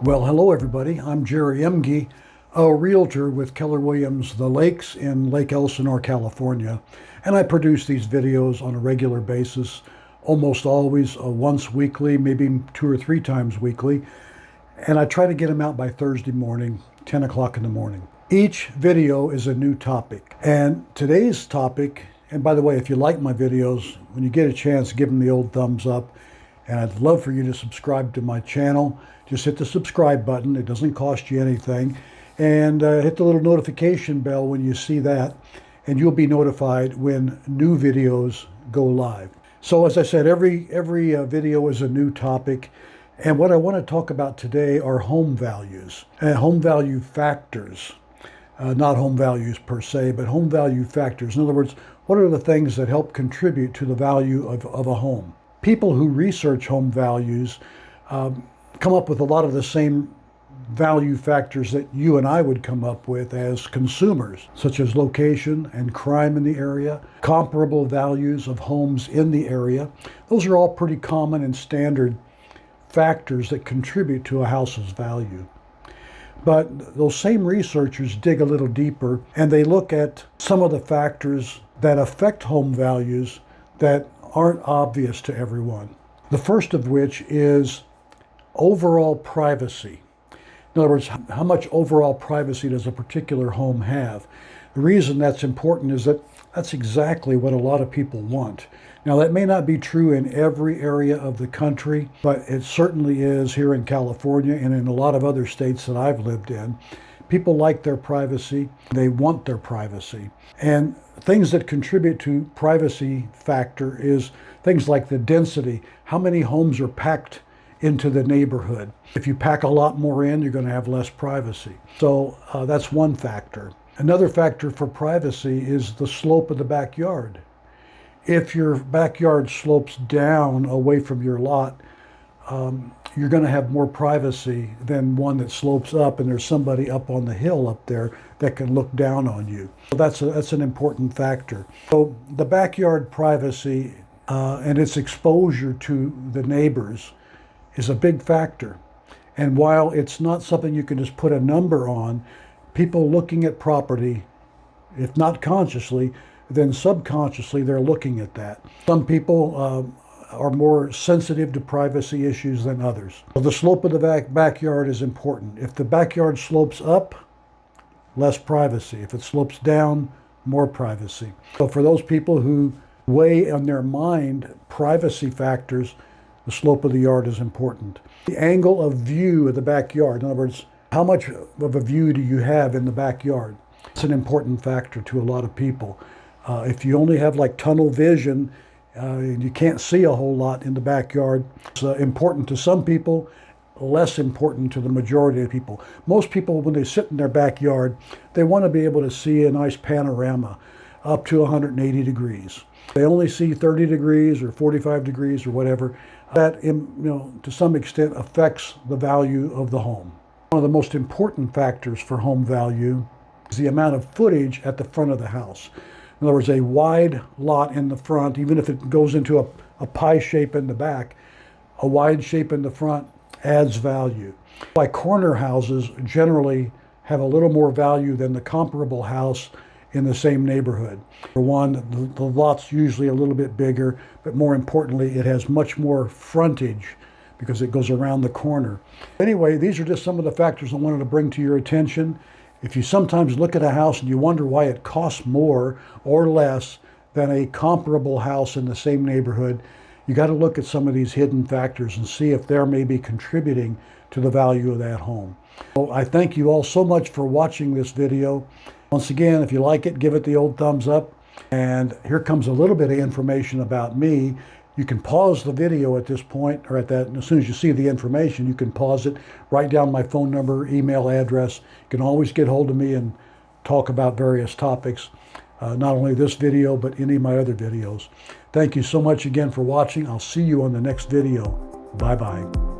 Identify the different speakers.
Speaker 1: Well, hello everybody. I'm Jerry Emge, a realtor with Keller Williams The Lakes in Lake Elsinore, California. And I produce these videos on a regular basis, almost always once weekly, maybe 2 or 3 times weekly. And I try to get them out by Thursday morning, 10 o'clock in the morning. Each video is a new topic. And today's topic, and by the way, if you like my videos, when you get a chance, give them the old thumbs up. And I'd love for you to subscribe to my channel. Just hit the subscribe button. It doesn't cost you anything. And hit the little notification bell when you see that. And you'll be notified when new videos go live. So as I said, every video is a new topic. And what I want to talk about today are home values. Home value factors. Not home values per se, but home value factors. In other words, what are the things that help contribute to the value of a home? People who research home values come up with a lot of the same value factors that you and I would come up with as consumers, such as location and crime in the area, comparable values of homes in the area. Those are all pretty common and standard factors that contribute to a house's value. But those same researchers dig a little deeper and they look at some of the factors that affect home values that aren't obvious to everyone. The first of which is overall privacy. In other words, how much overall privacy does a particular home have? The reason that's important is that that's exactly what a lot of people want. Now, that may not be true in every area of the country, but it certainly is here in California and in a lot of other states that I've lived in. People like their privacy. They want their privacy. And things that contribute to privacy factor is things like the density. How many homes are packed into the neighborhood? If you pack a lot more in, you're going to have less privacy. So that's one factor. Another factor for privacy is the slope of the backyard. If your backyard slopes down away from your lot, you're going to have more privacy than one that slopes up and there's somebody up on the hill up there that can look down on you. So that's an important factor. So the backyard privacy and its exposure to the neighbors is a big factor. And while it's not something you can just put a number on, people looking at property, if not consciously, then subconsciously they're looking at that. Some people are more sensitive to privacy issues than others. So the slope of the backyard is important. If the backyard slopes up, less privacy. If it slopes down, more privacy. So for those people who weigh on their mind privacy factors, the slope of the yard is important. The angle of view of the backyard, in other words, how much of a view do you have in the backyard? It's an important factor to a lot of people. If you only have like tunnel vision, you can't see a whole lot in the backyard. It's important to some people, less important to the majority of people. Most people, when they sit in their backyard, they want to be able to see a nice panorama up to 180 degrees. They only see 30 degrees or 45 degrees or whatever. That, to some extent affects the value of the home. One of the most important factors for home value is the amount of footage at the front of the house. In other words, a wide lot in the front, even if it goes into a pie shape in the back, a wide shape in the front adds value. Why corner houses generally have a little more value than the comparable house in the same neighborhood. For one, the lot's usually a little bit bigger, but more importantly, it has much more frontage because it goes around the corner. Anyway, these are just some of the factors I wanted to bring to your attention. If you sometimes look at a house and you wonder why it costs more or less than a comparable house in the same neighborhood, you got to look at some of these hidden factors and see if they're maybe contributing to the value of that home. So I thank you all so much for watching this video. Once again, if you like it, give it the old thumbs up. And here comes a little bit of information about me. You can pause the video at this point, or as soon as you see the information, you can pause it, write down my phone number, email address. You can always get hold of me and talk about various topics, not only this video, but any of my other videos. Thank you so much again for watching. I'll see you on the next video. Bye-bye.